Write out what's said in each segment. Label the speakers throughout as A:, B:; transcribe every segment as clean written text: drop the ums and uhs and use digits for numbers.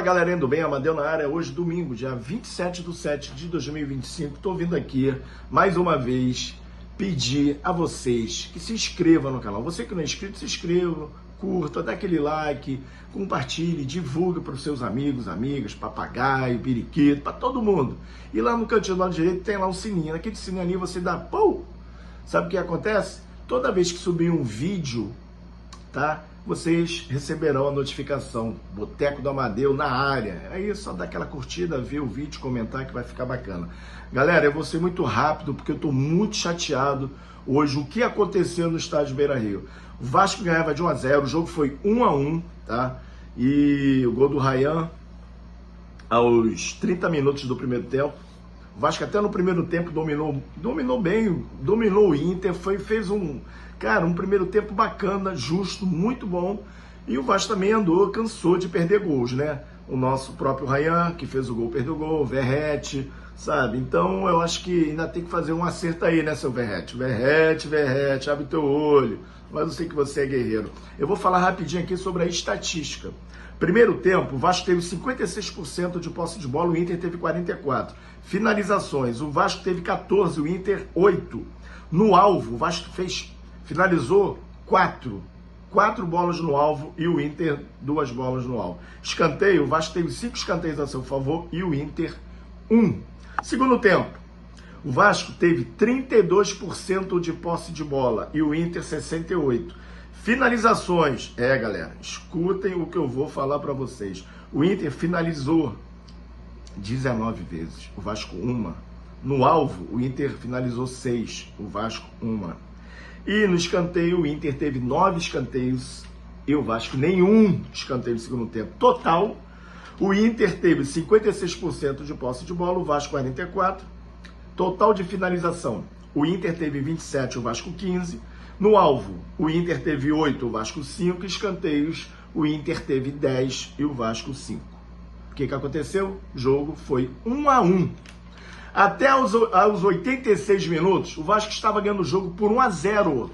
A: galerinha do bem, Amadeu na área. Hoje, domingo, dia 27/7 de 2025. Estou vindo aqui, mais uma vez, pedir a vocês que se inscrevam no canal. Você que não é inscrito, se inscreva, curta, dá aquele like, compartilhe, divulgue para os seus amigos, amigas, papagaio, periquito, para todo mundo. E lá no cantinho do lado direito tem lá um sininho. Naquele sininho ali você dá pum! Sabe o que acontece? Toda vez que subir um vídeo, tá? Vocês receberão a notificação, Boteco do Amadeu na área. Aí só dá aquela curtida, ver o vídeo, comentar que vai ficar bacana. Galera, eu vou ser muito rápido porque eu tô muito chateado hoje. O que aconteceu no estádio Beira-Rio? O Vasco ganhava de 1-0, o jogo foi 1-1, tá? E o gol do Ryan aos 30 minutos do primeiro tempo. O Vasco até no primeiro tempo dominou bem, dominou o Inter, fez um primeiro tempo bacana, justo, muito bom. E o Vasco também cansou de perder gols, né? O nosso próprio Ryan, que fez o gol, perdeu o gol, o Verratti, sabe? Então eu acho que ainda tem que fazer um acerto aí, né, seu Verratti? Verratti, abre teu olho. Mas eu sei que você é guerreiro. Eu vou falar rapidinho aqui sobre a estatística. Primeiro tempo, o Vasco teve 56% de posse de bola, o Inter teve 44%. Finalizações, o Vasco teve 14%, o Inter 8%. No alvo, o Vasco finalizou 4 bolas no alvo e o Inter 2 bolas no alvo. Escanteio, o Vasco teve 5 escanteios a seu favor e o Inter 1. Segundo tempo, o Vasco teve 32% de posse de bola e o Inter 68%. Finalizações, galera, escutem o que eu vou falar para vocês. O Inter finalizou 19 vezes, o Vasco 1. No alvo, o Inter finalizou 6, o Vasco 1. E no escanteio, o Inter teve 9 escanteios e o Vasco nenhum escanteio no segundo tempo. Total, o Inter teve 56% de posse de bola, o Vasco 44%. Total de finalização, o Inter teve 27, o Vasco 15%. No alvo, o Inter teve 8, o Vasco 5. Escanteios, o Inter teve 10 e o Vasco 5. O que aconteceu? O jogo foi 1-1. Até aos 86 minutos, o Vasco estava ganhando o jogo por 1-0.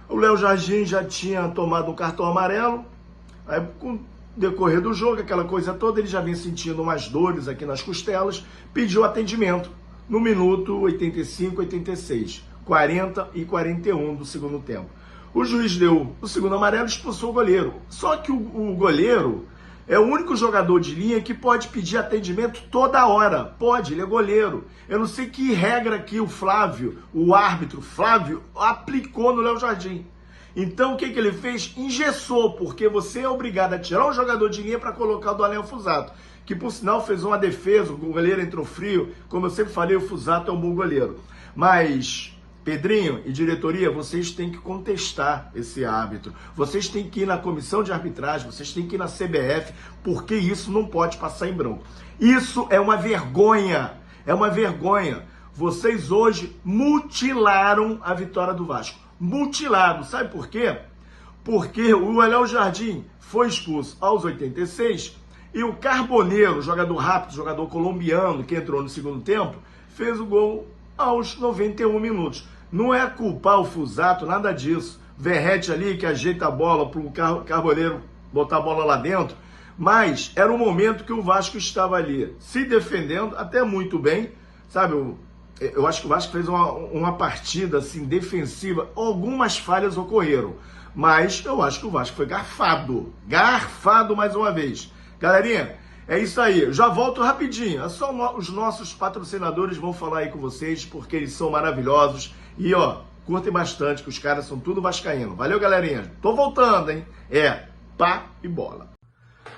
A: O Léo Jardim já tinha tomado um cartão amarelo. Aí, com o decorrer do jogo, aquela coisa toda, ele já vinha sentindo umas dores aqui nas costelas, pediu atendimento no minuto 85, 86, 40 e 41 do segundo tempo. O juiz deu o segundo amarelo e expulsou o goleiro. Só que o goleiro é o único jogador de linha que pode pedir atendimento toda hora. Pode, ele é goleiro. Eu não sei que regra que o árbitro Flávio, aplicou no Léo Jardim. Então o que ele fez? Engessou, porque você é obrigado a tirar um jogador de linha para colocar o do Alencar Fusato, que por sinal fez uma defesa, o goleiro entrou frio. Como eu sempre falei, o Fusato é um bom goleiro. Mas Pedrinho e diretoria, vocês têm que contestar esse árbitro. Vocês têm que ir na comissão de arbitragem, vocês têm que ir na CBF, porque isso não pode passar em branco. Isso é uma vergonha. É uma vergonha. Vocês hoje mutilaram a vitória do Vasco. Mutilado. Sabe por quê? Porque o Léo Jardim foi expulso aos 86 e o Carboneiro, jogador rápido, jogador colombiano que entrou no segundo tempo, fez o gol aos 91 minutos. Não é culpar o Fusato, nada disso. Verratti ali que ajeita a bola para o Carboneiro botar a bola lá dentro. Mas era um momento que o Vasco estava ali se defendendo até muito bem. Sabe, eu acho que o Vasco fez uma partida assim, defensiva. Algumas falhas ocorreram. Mas eu acho que o Vasco foi garfado. Garfado mais uma vez. Galerinha, é isso aí, já volto rapidinho. É só os nossos patrocinadores vão falar aí com vocês, porque eles são maravilhosos. E curtem bastante, que os caras são tudo vascaíno. Valeu, galerinha. Tô voltando, hein? Pá e bola.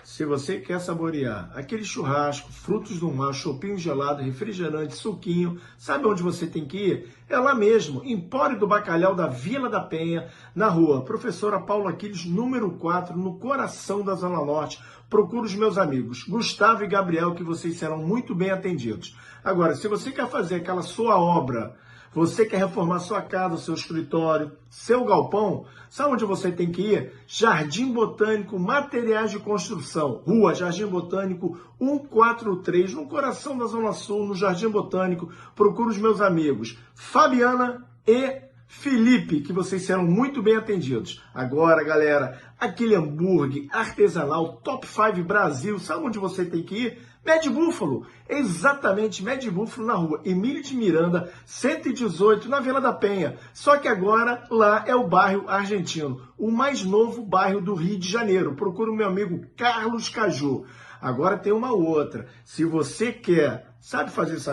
A: Se você quer saborear aquele churrasco, frutos do mar, chopinho gelado, refrigerante, suquinho, sabe onde você tem que ir? É lá mesmo, Empório do Bacalhau da Vila da Penha, na rua Professora Paula Aquiles, número 4, no coração da Zona Norte. Procure os meus amigos, Gustavo e Gabriel, que vocês serão muito bem atendidos. Agora, se você quer fazer aquela sua obra, você quer reformar sua casa, seu escritório, seu galpão, sabe onde você tem que ir? Jardim Botânico, Materiais de Construção, Rua Jardim Botânico 143, no coração da Zona Sul, no Jardim Botânico. Procure os meus amigos Fabiana e Felipe, que vocês serão muito bem atendidos. Agora, galera, aquele hambúrguer artesanal Top 5 Brasil, sabe onde você tem que ir? Mad Búfalo, exatamente, Mad Búfalo na rua Emílio de Miranda, 118, na Vila da Penha. Só que agora lá é o bairro Argentino, o mais novo bairro do Rio de Janeiro. Procura o meu amigo Carlos Caju. Agora tem uma outra, se você quer, sabe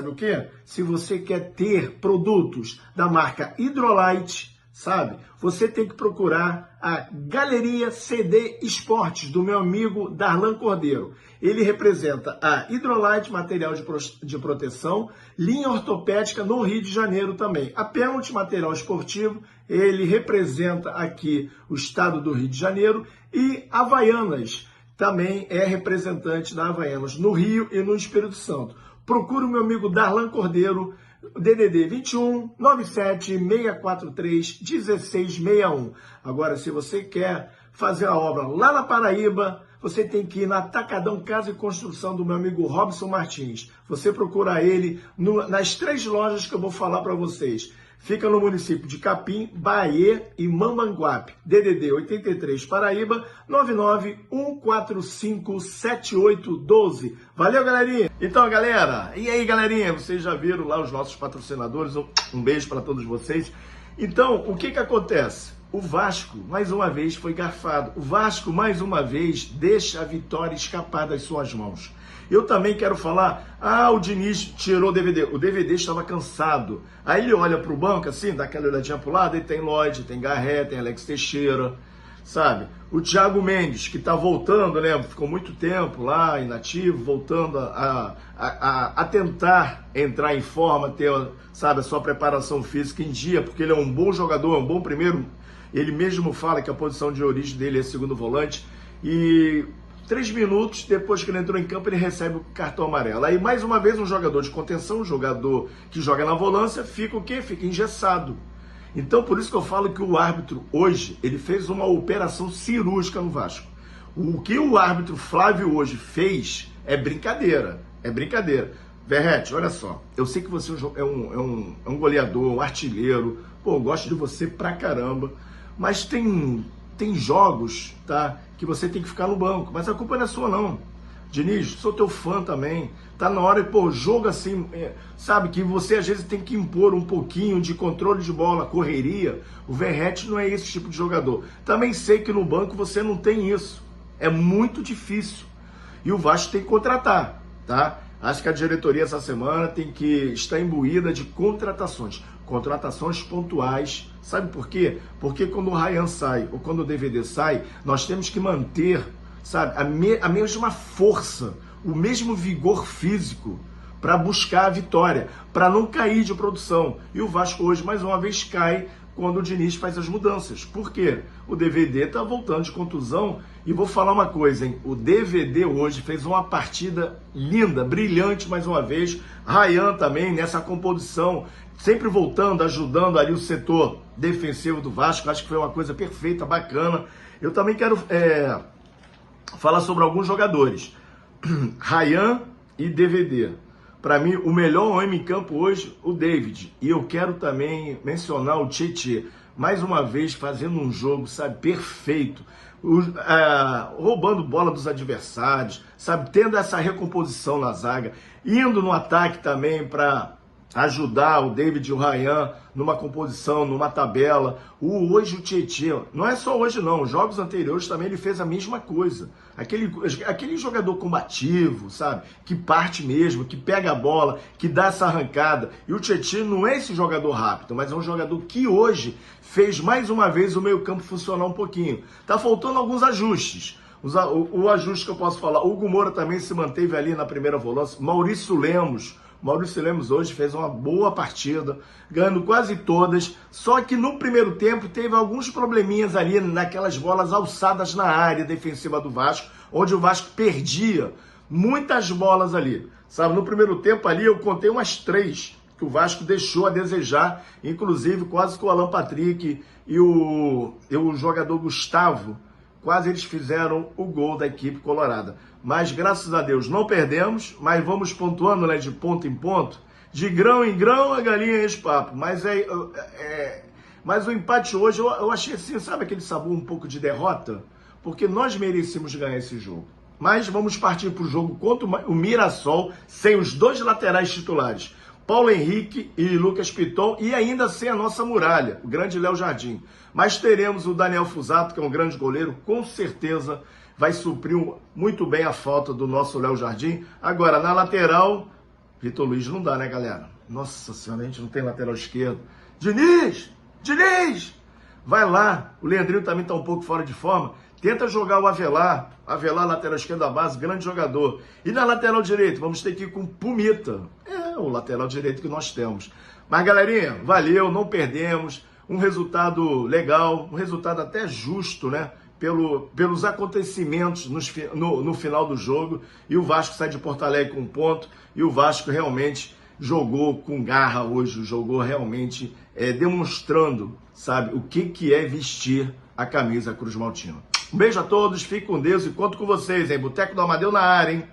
A: o quê? Se você quer ter produtos da marca Hidrolite, sabe? Você tem que procurar a Galeria CD Esportes, do meu amigo Darlan Cordeiro. Ele representa a Hidrolite, material de proteção, linha ortopédica no Rio de Janeiro também. A Pênalti, material esportivo, ele representa aqui o estado do Rio de Janeiro. E Havaianas, também é representante da Havaianas no Rio e no Espírito Santo. Procure o meu amigo Darlan Cordeiro, DDD 21 97 643 1661. Agora, se você quer fazer a obra lá na Paraíba, você tem que ir na Atacadão Casa e Construção do meu amigo Robson Martins. Você procura ele nas 3 lojas que eu vou falar para vocês. Fica no município de Capim, Bahia e Mamanguape. DDD 83 Paraíba 991457812. Valeu, galerinha! Então, galera, e aí, galerinha? Vocês já viram lá os nossos patrocinadores? Um beijo para todos vocês. Então, o que acontece? O Vasco, mais uma vez, foi garfado. O Vasco, mais uma vez, deixa a vitória escapar das suas mãos. Eu também quero falar, o Diniz tirou o DVD. O DVD estava cansado. Aí ele olha para o banco, assim, dá aquela olhadinha para o lado, e tem Lloyd, tem Garré, tem Alex Teixeira, sabe? O Thiago Mendes, que está voltando, né? Ficou muito tempo lá, inativo, voltando a tentar entrar em forma, ter, sabe, a sua preparação física em dia, porque ele é um bom jogador, é um bom primeiro. Ele mesmo fala que a posição de origem dele é segundo volante. E 3 minutos depois que ele entrou em campo, ele recebe o cartão amarelo. Aí, mais uma vez, um jogador de contenção, um jogador que joga na volância, fica o quê? Fica engessado. Então, por isso que eu falo que o árbitro, hoje, ele fez uma operação cirúrgica no Vasco. O que o árbitro Flávio hoje fez é brincadeira. É brincadeira. Verrete, olha só. Eu sei que você é um goleador, um artilheiro. Pô, eu gosto de você pra caramba. Mas tem jogos, tá, que você tem que ficar no banco. Mas a culpa não é sua, não. Diniz, sou teu fã também. Tá na hora, jogo assim, sabe, que você às vezes tem que impor um pouquinho de controle de bola, correria. O Verrete não é esse tipo de jogador. Também sei que no banco você não tem isso. É muito difícil. E o Vasco tem que contratar, tá? Acho que a diretoria essa semana tem que estar imbuída de contratações pontuais. Sabe por quê? Porque quando o Ryan sai ou quando o DVD sai, nós temos que manter, sabe, a mesma força, o mesmo vigor físico para buscar a vitória, para não cair de produção. E o Vasco hoje, mais uma vez, cai quando o Diniz faz as mudanças. Por quê? O DVD está voltando de contusão. E vou falar uma coisa, hein? O DVD hoje fez uma partida linda, brilhante mais uma vez. Ryan também nessa composição, sempre voltando, ajudando ali o setor defensivo do Vasco. Acho que foi uma coisa perfeita, bacana. Eu também quero falar sobre alguns jogadores. Ryan e DVD. Para mim, o melhor homem em campo hoje, o David. E eu quero também mencionar o Tietê. Mais uma vez, fazendo um jogo, sabe, perfeito. Roubando bola dos adversários, sabe, tendo essa recomposição na zaga. Indo no ataque também para ajudar o David e o Ryan numa composição, numa tabela. Hoje o Tietê, não é só hoje não, jogos anteriores também ele fez a mesma coisa. Aquele jogador combativo, sabe, que parte mesmo, que pega a bola, que dá essa arrancada. E o Tietê não é esse jogador rápido, mas é um jogador que hoje fez mais uma vez o meio-campo funcionar um pouquinho. Tá faltando alguns ajustes. O ajuste que eu posso falar, o Hugo Moura também se manteve ali na primeira volância. Maurício Lemos hoje fez uma boa partida, ganhando quase todas, só que no primeiro tempo teve alguns probleminhas ali naquelas bolas alçadas na área defensiva do Vasco, onde o Vasco perdia muitas bolas ali, sabe? No primeiro tempo ali eu contei umas 3 que o Vasco deixou a desejar, inclusive quase que o Alan Patrick e o jogador Gustavo, quase eles fizeram o gol da equipe colorada. Mas, graças a Deus, não perdemos, mas vamos pontuando, né, de ponto em ponto. De grão em grão, a galinha enche papo. Mas Mas o empate hoje, eu achei assim, sabe aquele sabor um pouco de derrota? Porque nós merecíamos ganhar esse jogo. Mas vamos partir para o jogo contra o Mirassol, sem os dois laterais titulares, Paulo Henrique e Lucas Piton, e ainda sem a nossa muralha, o grande Léo Jardim. Mas teremos o Daniel Fusato, que é um grande goleiro, com certeza vai suprir muito bem a falta do nosso Léo Jardim. Agora, na lateral, Vitor Luiz não dá, né, galera? Nossa Senhora, a gente não tem lateral esquerdo. Diniz! Vai lá, o Leandrinho também está um pouco fora de forma. Tenta jogar o Avelar, lateral esquerdo da base, grande jogador. E na lateral direito, vamos ter que ir com Pumita. É o lateral direito que nós temos. Mas, galerinha, valeu, não perdemos. Um resultado legal, um resultado até justo, né? Pelos acontecimentos no final do jogo. E o Vasco sai de Porto Alegre com um ponto. E o Vasco realmente jogou com garra hoje, jogou realmente demonstrando, sabe, o que é vestir a camisa Cruz Maltina. Um beijo a todos, fique com Deus e conto com vocês, hein? Boteco do Amadeu na área, hein?